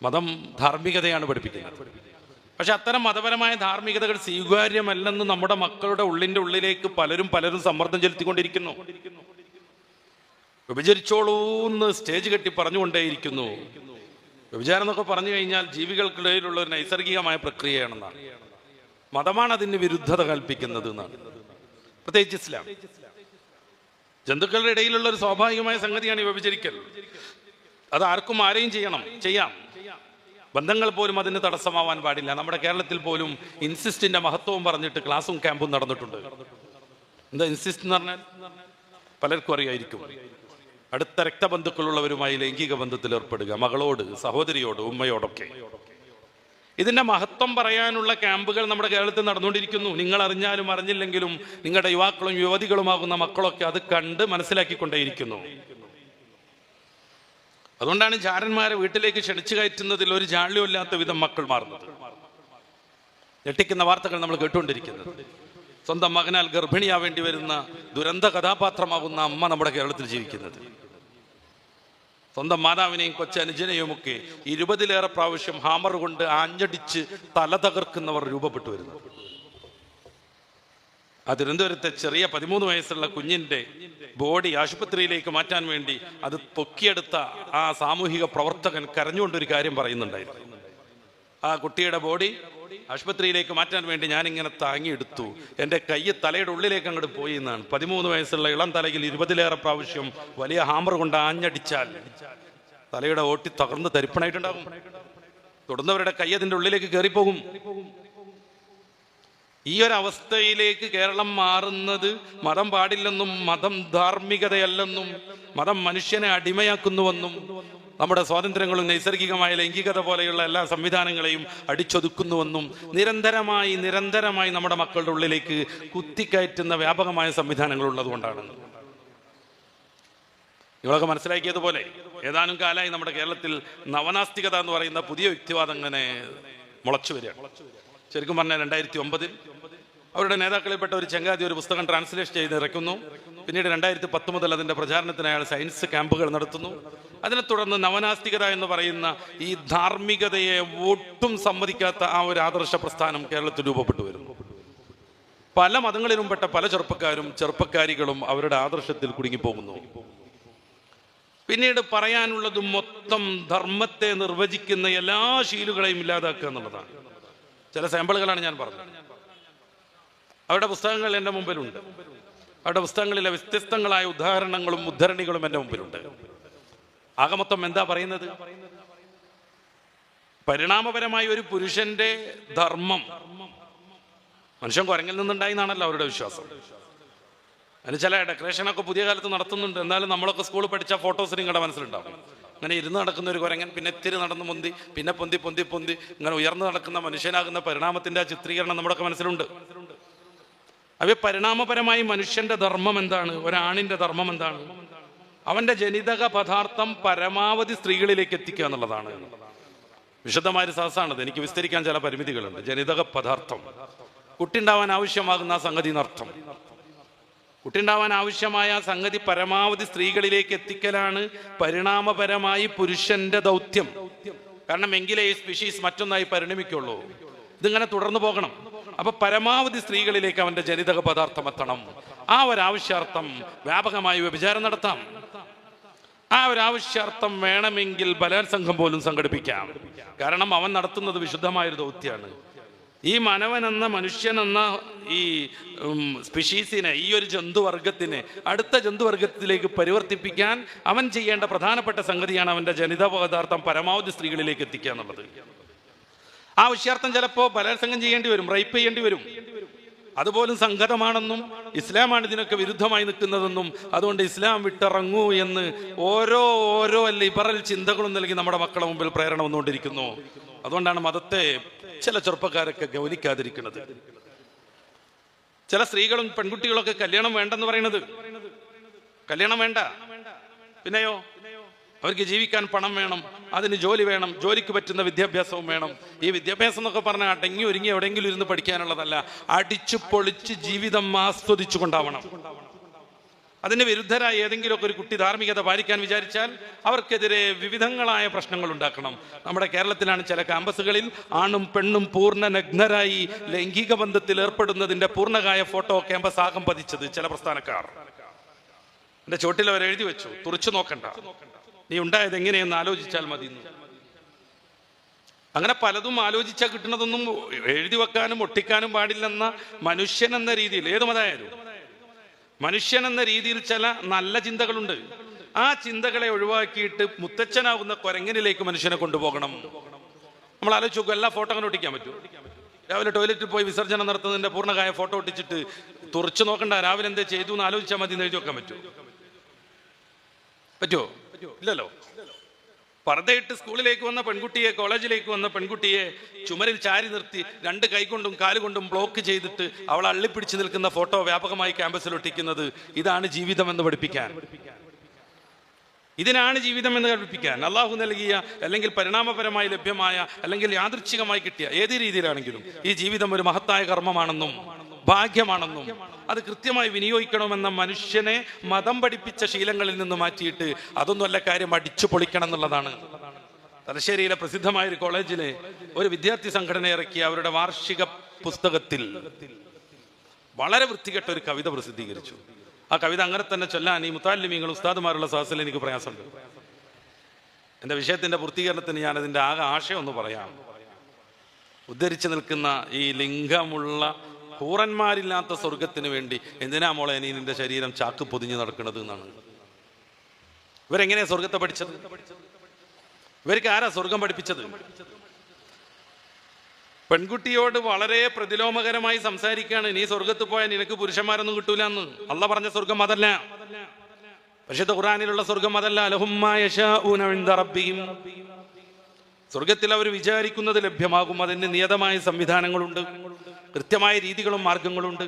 മതം ധാർമ്മികതയാണ് പഠിപ്പിക്കുന്നത്. പക്ഷെ അത്തരം മതപരമായ ധാർമ്മികതകൾ സ്വീകാര്യമല്ലെന്ന് നമ്മുടെ മക്കളുടെ ഉള്ളിലേക്ക് പലരും സമ്മർദ്ദം ചെലുത്തിക്കൊണ്ടിരിക്കുന്നു. വ്യഭിചരിച്ചോളൂന്ന് സ്റ്റേജ് കെട്ടി പറഞ്ഞുകൊണ്ടേയിരിക്കുന്നു. വ്യഭിചാരം എന്നൊക്കെ പറഞ്ഞു കഴിഞ്ഞാൽ ജീവികൾക്കിടയിലുള്ള ഒരു നൈസർഗികമായ പ്രക്രിയയാണെന്നാണ്. മതമാണ് അതിന് വിരുദ്ധത കൽപ്പിക്കുന്നത് എന്നാണ്, പ്രത്യേകിച്ച് ഇസ്ലാം. ജന്തുക്കളുടെ ഇടയിലുള്ള ഒരു സ്വാഭാവികമായ സംഗതിയാണ് ഈ വ്യഭിചരിക്കൽ. അത് ആർക്കും ആരെയും ചെയ്യാം. ബന്ധങ്ങൾ പോലും അതിന് തടസ്സമാവാൻ പാടില്ല. നമ്മുടെ കേരളത്തിൽ പോലും ഇൻസിസ്റ്റിന്റെ മഹത്വവും പറഞ്ഞിട്ട് ക്ലാസ്സും ക്യാമ്പും നടന്നിട്ടുണ്ട്. എന്താ ഇൻസിസ്റ്റ് എന്ന് പറഞ്ഞാൽ പലർക്കും അറിയായിരിക്കും. അടുത്ത രക്തബന്ധുക്കളുള്ളവരുമായി ലൈംഗിക ബന്ധത്തിൽ ഏർപ്പെടുക, മകളോട്, സഹോദരിയോട്, ഉമ്മയോടൊക്കെ. ഇതിന്റെ മഹത്വം പറയാനുള്ള ക്യാമ്പുകൾ നമ്മുടെ കേരളത്തിൽ നടന്നുകൊണ്ടിരിക്കുന്നു. നിങ്ങൾ അറിഞ്ഞാലും അറിഞ്ഞില്ലെങ്കിലും നിങ്ങളുടെ യുവാക്കളും യുവതികളുമാകുന്ന മക്കളൊക്കെ അത് കണ്ട് മനസ്സിലാക്കിക്കൊണ്ടേയിരിക്കുന്നു. അതുകൊണ്ടാണ് ജാരന്മാരെ വീട്ടിലേക്ക് ക്ഷണിച്ചു കയറ്റുന്നതിൽ ഒരു ജാള്യമില്ലാത്ത വിധം മക്കൾ മാറുന്നത്. ഞെട്ടിക്കുന്ന വാർത്തകൾ നമ്മൾ കേട്ടുകൊണ്ടിരിക്കുന്നത്. സ്വന്തം മകനാൽ ഗർഭിണിയാവേണ്ടി വരുന്ന ദുരന്ത കഥാപാത്രമാകുന്ന അമ്മ നമ്മുടെ കേരളത്തിൽ ജീവിക്കുന്നത്. സ്വന്തം മാതാവിനെയും കൊച്ചനുജനെയുമൊക്കെ 20-ലേറെ പ്രാവശ്യം ഹാമർ കൊണ്ട് ആഞ്ഞടിച്ച് തല തകർക്കുന്നവർ രൂപപ്പെട്ടു വരുന്നു. ആ തിരുവനന്തപുരത്തെ ചെറിയ 13 വയസ്സുള്ള കുഞ്ഞിന്റെ ബോഡി ആശുപത്രിയിലേക്ക് മാറ്റാൻ വേണ്ടി അത് പൊക്കിയെടുത്ത ആ സാമൂഹിക പ്രവർത്തകൻ കരഞ്ഞുകൊണ്ടൊരു കാര്യം പറയുന്നുണ്ടായിരുന്നു. ആ കുട്ടിയുടെ ബോഡി ആശുപത്രിയിലേക്ക് മാറ്റാൻ വേണ്ടി ഞാനിങ്ങനെ താങ്ങിയെടുത്തു, എൻ്റെ കൈ തലയുടെ ഉള്ളിലേക്ക് അങ്ങോട്ട് പോയി എന്നാണ്. 13 വയസ്സുള്ള ഇളം തലയിൽ 20-ലേറെ പ്രാവശ്യം വലിയ ഹാമർ കൊണ്ട് ആഞ്ഞടിച്ചാൽ തലയുടെ ഓട്ടി തകർന്ന് തരിപ്പണായിട്ടുണ്ടാകും. തൊടുന്നവരുടെ കൈ അതിൻ്റെ ഉള്ളിലേക്ക് കയറിപ്പോകും. ഈ ഒരു അവസ്ഥയിലേക്ക് കേരളം മാറുന്നത് മതം പാടില്ലെന്നും മതം ധാർമ്മികതയല്ലെന്നും മതം മനുഷ്യനെ അടിമയാക്കുന്നുവെന്നും നമ്മുടെ സ്വാതന്ത്ര്യങ്ങളും നൈസർഗികമായ ലൈംഗികത പോലെയുള്ള എല്ലാ സംവിധാനങ്ങളെയും അടിച്ചൊതുക്കുന്നുവെന്നും നിരന്തരമായി നമ്മുടെ മക്കളുടെ ഉള്ളിലേക്ക് കുത്തിക്കയറ്റുന്ന വ്യാപകമായ സംവിധാനങ്ങൾ ഉള്ളതുകൊണ്ടാണ്. നിങ്ങളൊക്കെ മനസ്സിലാക്കിയതുപോലെ ഏതാനും കാലമായി നമ്മുടെ കേരളത്തിൽ നവനാസ്തികത എന്ന് പറയുന്ന പുതിയ യുക്തിവാദം അങ്ങനെ മുളച്ചു വരികയാണ്. ശരിക്കും പറഞ്ഞാൽ 2009 അവരുടെ നേതാക്കളിൽപ്പെട്ട ഒരു ചങ്ങാതി ഒരു പുസ്തകം ട്രാൻസ്ലേറ്റ് ചെയ്ത് ഇറക്കുന്നു. പിന്നീട് 2010 മുതൽ അതിൻ്റെ പ്രചാരണത്തിന് അയാൾ സയൻസ് ക്യാമ്പുകൾ നടത്തുന്നു. അതിനെ തുടർന്ന് നവനാസ്തികത എന്ന് പറയുന്ന ഈ ധാർമ്മികതയെ ഒട്ടും സമ്മതിക്കാത്ത ആ ഒരു ആദർശ പ്രസ്ഥാനം കേരളത്തിൽ രൂപപ്പെട്ടു വരുന്നു. പല മതങ്ങളിലും പെട്ട പല ചെറുപ്പക്കാരികളും അവരുടെ ആദർശത്തിൽ കുടുങ്ങിപ്പോകുന്നു. പിന്നീട് പറയാനുള്ളത് മൊത്തം ധർമ്മത്തെ നിർവചിക്കുന്ന എല്ലാ ശീലുകളെയും ഇല്ലാതാക്കുക എന്നുള്ളതാണ്. ചില സാമ്പിളുകളാണ് ഞാൻ പറഞ്ഞത്. അവരുടെ പുസ്തകങ്ങൾ എൻ്റെ മുമ്പിലുണ്ട്. അവരുടെ പുസ്തകങ്ങളിലെ വ്യത്യസ്തങ്ങളായ ഉദാഹരണങ്ങളും ഉദ്ധരണികളും എൻ്റെ മുമ്പിലുണ്ട്. ആകെ മൊത്തം എന്താ പറയുന്നത്? പരിണാമപരമായ ഒരു പുരുഷന്റെ ധർമ്മം മനുഷ്യൻ കുരങ്ങിൽ നിന്നുണ്ടായി എന്നാണല്ലോ അവരുടെ വിശ്വാസം. അതിന് ചില ഡെക്കറേഷനൊക്കെ പുതിയ കാലത്ത് നടത്തുന്നുണ്ട്. എന്നാലും നമ്മളൊക്കെ സ്കൂളിൽ പഠിച്ച ഫോട്ടോസ് നിങ്ങളുടെ മനസ്സിലുണ്ടാവും. അങ്ങനെ ഇരുന്ന് നടക്കുന്ന ഒരു കുരങ്ങൻ, പിന്നെ ഇത്തിരി നടന്ന് പൊന്തി, പിന്നെ പൊന്തി ഇങ്ങനെ ഉയർന്നു നടക്കുന്ന മനുഷ്യനാകുന്ന പരിണാമത്തിന്റെ ആ ചിത്രീകരണം നമ്മുടെയൊക്കെ മനസ്സിലുണ്ട്. അവ പരിണാമപരമായി മനുഷ്യന്റെ ധർമ്മം എന്താണ്? ഒരാണിന്റെ ധർമ്മം എന്താണ്? അവന്റെ ജനിതക പദാർത്ഥം പരമാവധി സ്ത്രീകളിലേക്ക് എത്തിക്കുക എന്നുള്ളതാണ്. വിശദമായ ഒരു സഹസാണത്. എനിക്ക് വിസ്തരിക്കാൻ ചില പരിമിതികളുണ്ട്. ജനിതക പദാർത്ഥം കുട്ടി ഉണ്ടാവാൻ ആവശ്യമാകുന്ന സംഗതി എന്നർത്ഥം. കുട്ടി ഉണ്ടാവാൻ ആവശ്യമായ സംഗതി പരമാവധി സ്ത്രീകളിലേക്ക് എത്തിക്കലാണ് പരിണാമപരമായി പുരുഷന്റെ ദൗത്യം. കാരണം എങ്കിലേ ഈ സ്പീഷീസ് മറ്റൊന്നായി പരിണമിക്കുള്ളൂ. ഇതിങ്ങനെ തുടർന്നു പോകണം. അപ്പൊ പരമാവധി സ്ത്രീകളിലേക്ക് അവന്റെ ജനിതക പദാർത്ഥം എത്തണം. ആ ഒരാവശ്യാർത്ഥം വ്യാപകമായി വ്യഭിചാരം നടത്താം. ആ ഒരാവശ്യാർത്ഥം വേണമെങ്കിൽ ബലാത്സംഗം പോലും സംഘടിപ്പിക്കാം. കാരണം അവൻ നടത്തുന്നത് വിശുദ്ധമായൊരു ദൗത്യമാണ്. ഈ മനവനെന്ന മനുഷ്യനെന്ന ഈ സ്പീഷീസിനെ, ഈ ഒരു ജന്തുവർഗത്തിനെ അടുത്ത ജന്തുവർഗത്തിലേക്ക് പരിവർത്തിപ്പിക്കാൻ അവൻ ചെയ്യേണ്ട പ്രധാനപ്പെട്ട സംഗതിയാണ് അവന്റെ ജനിതക പദാർത്ഥം പരമാവധി സ്ത്രീകളിലേക്ക് എത്തിക്കുക എന്നുള്ളത്. ആ ആവശ്യാർത്ഥം ചിലപ്പോൾ ബലാത്സംഗം ചെയ്യേണ്ടി വരും, റേപ്പ് ചെയ്യേണ്ടി വരും. അതുപോലും സംഘതമാണെന്നും ഇസ്ലാമാണ് ഇതിനൊക്കെ വിരുദ്ധമായി നിൽക്കുന്നതെന്നും അതുകൊണ്ട് ഇസ്ലാം വിട്ടിറങ്ങൂ എന്ന് ഓരോ ലിബറൽ ചിന്തകളും നൽകി നമ്മുടെ മക്കളുടെ മുമ്പിൽ പ്രേരണ വന്നുകൊണ്ടിരിക്കുന്നു. അതുകൊണ്ടാണ് മതത്തെ ചില ചെറുപ്പക്കാരൊക്കെ ഗൗനിക്കാതിരിക്കുന്നത്. ചില സ്ത്രീകളും പെൺകുട്ടികളൊക്കെ കല്യാണം വേണ്ടെന്ന് പറയുന്നത്. കല്യാണം വേണ്ട, പിന്നെയോ അവർക്ക് ജീവിക്കാൻ പണം വേണം, അതിന് ജോലി വേണം, ജോലിക്ക് പറ്റുന്ന വിദ്യാഭ്യാസവും വേണം. ഈ വിദ്യാഭ്യാസം എന്നൊക്കെ പറഞ്ഞാൽ അടങ്ങി ഒരുങ്ങി എവിടെയെങ്കിലും ഇരുന്ന് പഠിക്കാനുള്ളതല്ല, അടിച്ചു പൊളിച്ച് ജീവിതം ആസ്വദിച്ചു കൊണ്ടാവണം. അതിന് വിരുദ്ധരായ ഏതെങ്കിലുമൊക്കെ ഒരു കുട്ടി ധാർമ്മികത പാലിക്കാൻ വിചാരിച്ചാൽ അവർക്കെതിരെ വിവിധങ്ങളായ പ്രശ്നങ്ങൾ ഉണ്ടാക്കണം. നമ്മുടെ കേരളത്തിലാണ് ചില ക്യാമ്പസുകളിൽ ആണും പെണ്ണും പൂർണ്ണ നഗ്നരായി ലൈംഗിക ബന്ധത്തിൽ ഏർപ്പെടുന്നതിന്റെ പൂർണ്ണകായ ഫോട്ടോ ക്യാമ്പസ് ആകം പതിച്ചത് ചില പ്രസ്ഥാനക്കാർ. എന്റെ ചോട്ടിൽ അവർ എഴുതി വെച്ചു, തുറച്ചു നോക്കണ്ട, നീ ഉണ്ടായത് എങ്ങനെയെന്ന് ആലോചിച്ചാൽ മതി. അങ്ങനെ പലതും ആലോചിച്ചാൽ കിട്ടുന്നതൊന്നും എഴുതി വെക്കാനും ഒട്ടിക്കാനും പാടില്ലെന്ന മനുഷ്യൻ എന്ന രീതിയിൽ, ഏത് മതമായാലും മനുഷ്യൻ എന്ന രീതിയിൽ ചില നല്ല ചിന്തകളുണ്ട്. ആ ചിന്തകളെ ഒഴിവാക്കിയിട്ട് മുത്തച്ഛനാകുന്ന കുരങ്ങനിലേക്ക് മനുഷ്യനെ കൊണ്ടുപോകണം. നമ്മൾ ആലോചിച്ച് നോക്കും, എല്ലാ ഫോട്ടോ അങ്ങനെ ഒട്ടിക്കാൻ പറ്റും? രാവിലെ ടോയ്ലറ്റിൽ പോയി വിസർജനം നടത്തുന്നതിന്റെ പൂർണ്ണകായ ഫോട്ടോ ഒട്ടിച്ചിട്ട് തുറച്ചു നോക്കണ്ട, രാവിലെ എന്തേ ചെയ്തു എന്ന് ആലോചിച്ചാൽ മതി എന്ന് എഴുതി വെക്കാൻ പറ്റുമോ? ഇല്ലല്ലോ. പർദ്ദയിട്ട് സ്കൂളിലേക്ക് വന്ന പെൺകുട്ടിയെ, കോളേജിലേക്ക് വന്ന പെൺകുട്ടിയെ ചുമരിൽ ചാരി നിർത്തി 2 കൈകൊണ്ടും കാലുകൊണ്ടും ബ്ലോക്ക് ചെയ്തിട്ട് അവൾ അള്ളിപ്പിടിച്ച് നിൽക്കുന്ന ഫോട്ടോ വ്യാപകമായി ക്യാമ്പസിൽ ഒട്ടിക്കുന്നത്, ഇതാണ് ജീവിതം എന്ന് പഠിപ്പിക്കാൻ. ഇതിനാണ് ജീവിതം എന്ന് പഠിപ്പിക്കാൻ അള്ളാഹു നൽകിയ, അല്ലെങ്കിൽ പരിണാമപരമായി ലഭ്യമായ, അല്ലെങ്കിൽ യാദൃച്ഛികമായി കിട്ടിയ ഏത് രീതിയിലാണെങ്കിലും ഈ ജീവിതം ഒരു മഹത്തായ കർമ്മമാണെന്നും ഭാഗ്യമാണെന്നും അത് കൃത്യമായി വിനിയോഗിക്കണമെന്ന മനുഷ്യനെ മതം പഠിപ്പിച്ച ശീലങ്ങളിൽ നിന്ന് മാറ്റിയിട്ട് അതൊന്നുമല്ല കാര്യം, അടിച്ചു പൊളിക്കണം എന്നുള്ളതാണ്. തലശ്ശേരിയിലെ പ്രസിദ്ധമായ ഒരു കോളേജിലെ ഒരു വിദ്യാർത്ഥി സംഘടന ഇറക്കിയ അവരുടെ വാർഷിക പുസ്തകത്തിൽ വളരെ വൃത്തികെട്ട ഒരു കവിത പ്രസിദ്ധീകരിച്ചു. ആ കവിത അങ്ങനെ തന്നെ ചൊല്ലാൻ ഈ മുത്താലിമീങ്ങൾ ഉസ്താദുമാരുള്ള സദസ്സിൽ എനിക്ക് പ്രയാസമുണ്ട്. എൻ്റെ വിഷയത്തിന്റെ പൂർത്തീകരണത്തിന് ഞാൻ അതിൻ്റെ ആകെ ആശയം ഒന്ന് പറയാം. ഉദ്ധരിച്ചു നിൽക്കുന്ന ഈ ലിംഗമുള്ള ഹൂറന്മാരില്ലാത്ത സ്വർഗത്തിന് വേണ്ടി എന്തിനാ മോളെ നീ നിന്റെ ശരീരം ചാക്ക് പൊതിഞ്ഞു നടക്കുന്നത് എന്നാണ്. ഇവരെങ്ങനെയാ സ്വർഗത്തെ പഠിച്ചത്? ഇവർക്ക് ആരാ സ്വർഗം പഠിപ്പിച്ചത്? പെൺകുട്ടിയോട് വളരെ പ്രതിലോമകരമായി സംസാരിക്കുകയാണ്, നീ സ്വർഗത്ത് പോയാൽ നിനക്ക് പുരുഷന്മാരൊന്നും കിട്ടൂല എന്ന്. അള്ളാഹ് പറഞ്ഞ സ്വർഗം അതല്ല, പരിശുദ്ധ ഖുർആനിലുള്ള സ്വർഗം അതല്ല. ലഹും മാ യശാഊന ഇൻദ റബ്ബിഹിം, സ്വർഗത്തിൽ അവർ വിചാരിക്കുന്നത് ലഭ്യമാകും. അതിന് നിയതമായ സംവിധാനങ്ങളുണ്ട്, കൃത്യമായ രീതികളും മാർഗങ്ങളുണ്ട്.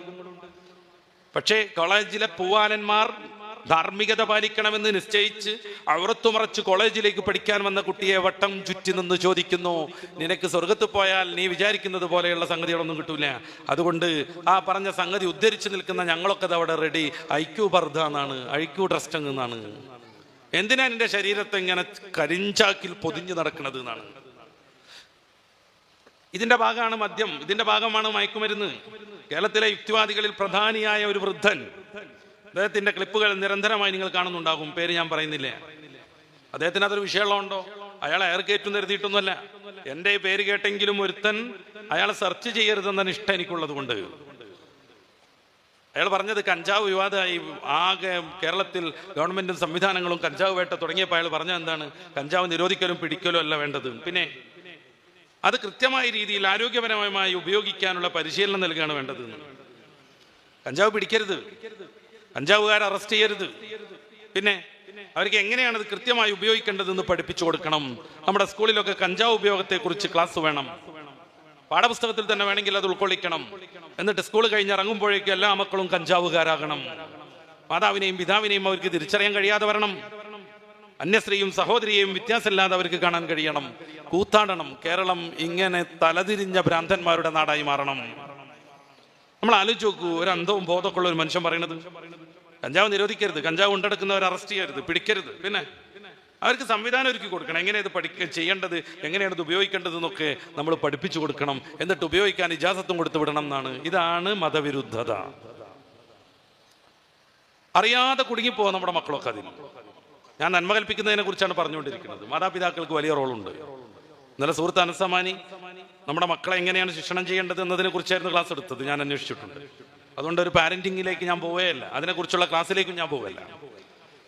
പക്ഷേ കോളേജിലെ പൂവാലന്മാർ ധാർമ്മികത പാലിക്കണമെന്ന് നിശ്ചയിച്ച് ഔറത്തുമറച്ച് കോളേജിലേക്ക് പഠിക്കാൻ വന്ന കുട്ടിയെ വട്ടം ചുറ്റി നിന്ന് ചോദിക്കുന്നു, നിനക്ക് സ്വർഗത്ത് പോയാൽ നീ വിചാരിക്കുന്നത് പോലെയുള്ള സംഗതികളൊന്നും കിട്ടൂല. അതുകൊണ്ട് ആ പറഞ്ഞ സംഗതി ഉദ്ധരിച്ചു നിൽക്കുന്ന ഞങ്ങളൊക്കെ അവിടെ റെഡി, ഐക്യു പർദ്ദ എന്നാണ്, ഐക്യു ട്രസ്റ്റ് എന്നാണ്. എന്തിനാ നിന്റെ ശരീരത്തെ ഇങ്ങനെ കരിഞ്ചാക്കിൽ പൊതിഞ്ഞു നടക്കുന്നത് എന്നാണ്. ഇതിന്റെ ഭാഗമാണ് മദ്യം, ഇതിന്റെ ഭാഗമാണ് മയക്കുമരുന്ന്. കേരളത്തിലെ യുക്തിവാദികളിൽ പ്രധാനിയായ ഒരു വൃദ്ധൻ, അദ്ദേഹത്തിന്റെ ക്ലിപ്പുകൾ നിരന്തരമായി നിങ്ങൾ കാണുന്നുണ്ടാകും, പേര് ഞാൻ പറയുന്നില്ല. അദ്ദേഹത്തിന് അതൊരു വിഷയമുള്ളതുണ്ടോ? അയാൾ എയർ കയറ്റും എഴുതിയിട്ടൊന്നുമല്ല. എൻ്റെ പേര് കേട്ടെങ്കിലും ഒരുത്തൻ അയാളെ സെർച്ച് ചെയ്യരുതെന്ന ഇഷ്ടം എനിക്കുള്ളത് കൊണ്ട്. അയാൾ പറഞ്ഞത് കഞ്ചാവ് വിവാദമായി ആകെ കേരളത്തിൽ ഗവൺമെന്റും സംവിധാനങ്ങളും കഞ്ചാവ് വേട്ട തുടങ്ങിയപ്പോൾ അയാൾ പറഞ്ഞത് എന്താണ്? കഞ്ചാവ് നിരോധിക്കലും പിടിക്കലും അല്ല വേണ്ടത്, പിന്നെ അത് കൃത്യമായ രീതിയിൽ ആരോഗ്യപരമായി ഉപയോഗിക്കാനുള്ള പരിശീലനം നൽകുകയാണ് വേണ്ടത്. കഞ്ചാവ് പിടിക്കരുത്, കഞ്ചാവുകാരെ അറസ്റ്റ് ചെയ്യരുത്, പിന്നെ അവർക്ക് എങ്ങനെയാണ് അത് കൃത്യമായി ഉപയോഗിക്കേണ്ടതെന്ന് പഠിപ്പിച്ചു കൊടുക്കണം. നമ്മുടെ സ്കൂളിലൊക്കെ കഞ്ചാവ് ഉപയോഗത്തെക്കുറിച്ച് ക്ലാസ് വേണം, പാഠപുസ്തകത്തിൽ തന്നെ വേണമെങ്കിൽ അത് ഉൾക്കൊള്ളിക്കണം. എന്നിട്ട് സ്കൂൾ കഴിഞ്ഞിറങ്ങുമ്പോഴേക്കും എല്ലാ മക്കളും കഞ്ചാവുകാരാകണം. മാതാവിനെയും പിതാവിനെയും അവർക്ക് തിരിച്ചറിയാൻ കഴിയാതെ വരണം. അന്യസ്ത്രീയും സഹോദരിയെയും വ്യത്യാസമില്ലാതെ അവർക്ക് കാണാൻ കഴിയണം. കൂത്താടണം. കേരളം ഇങ്ങനെ തലതിരിഞ്ഞ ഭ്രാന്തന്മാരുടെ നാടായി മാറണം. നമ്മൾ ആലോചിച്ച് നോക്കൂ, ഒരു അന്ധവും ബോധമൊക്കെയുള്ള ഒരു മനുഷ്യൻ പറയുന്നത് കഞ്ചാവ് നിരോധിക്കരുത്, കഞ്ചാവ് കൊണ്ടെടുക്കുന്നവരെ അറസ്റ്റ് ചെയ്യരുത്, പിടിക്കരുത്. പിന്നെ അവർക്ക് സംവിധാനം ഒരുക്കി കൊടുക്കണം, എങ്ങനെ ഇത് ചെയ്യേണ്ടത്, എങ്ങനെയാണ് ഇത് ഉപയോഗിക്കേണ്ടത് എന്നൊക്കെ നമ്മൾ പഠിപ്പിച്ചു കൊടുക്കണം. എന്നിട്ട് ഉപയോഗിക്കാൻ ഇജാസത്തും കൊടുത്തു വിടണം എന്നാണ്. ഇതാണ് മതവിരുദ്ധത. അറിയാതെ കുടുങ്ങിപ്പോവാൻ നമ്മുടെ മക്കളൊക്കെ അതിൽ. ഞാൻ നന്മ കൽപ്പിക്കുന്നതിനെ കുറിച്ചാണ് പറഞ്ഞുകൊണ്ടിരിക്കുന്നത്. മാതാപിതാക്കൾക്ക് വലിയ റോളുണ്ട്. ഇന്നലെ സുഹൃത്ത് അനസമാനി നമ്മുടെ മക്കളെ എങ്ങനെയാണ് ശിക്ഷണം ചെയ്യേണ്ടത് എന്നതിനെ കുറിച്ചായിരുന്നു ക്ലാസ് എടുത്തത്. ഞാൻ അന്വേഷിച്ചിട്ടുണ്ട്. അതുകൊണ്ട് ഒരു പാരന്റിങ്ങിലേക്ക് ഞാൻ പോവുകയല്ല, അതിനെക്കുറിച്ചുള്ള ക്ലാസ്സിലേക്കും ഞാൻ പോവുകയല്ല.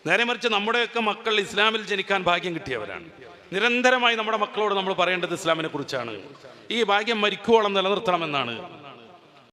നേരെ മറിച്ച് നമ്മുടെയൊക്കെ മക്കൾ ഇസ്ലാമിൽ ജനിക്കാൻ ഭാഗ്യം കിട്ടിയവരാണ്. നിരന്തരമായി നമ്മുടെ മക്കളോട് നമ്മൾ പറയേണ്ടത് ഇസ്ലാമിനെ കുറിച്ചാണ്. ഈ ഭാഗ്യം മരിക്കുവോളം നിലനിർത്തണമെന്നാണ്.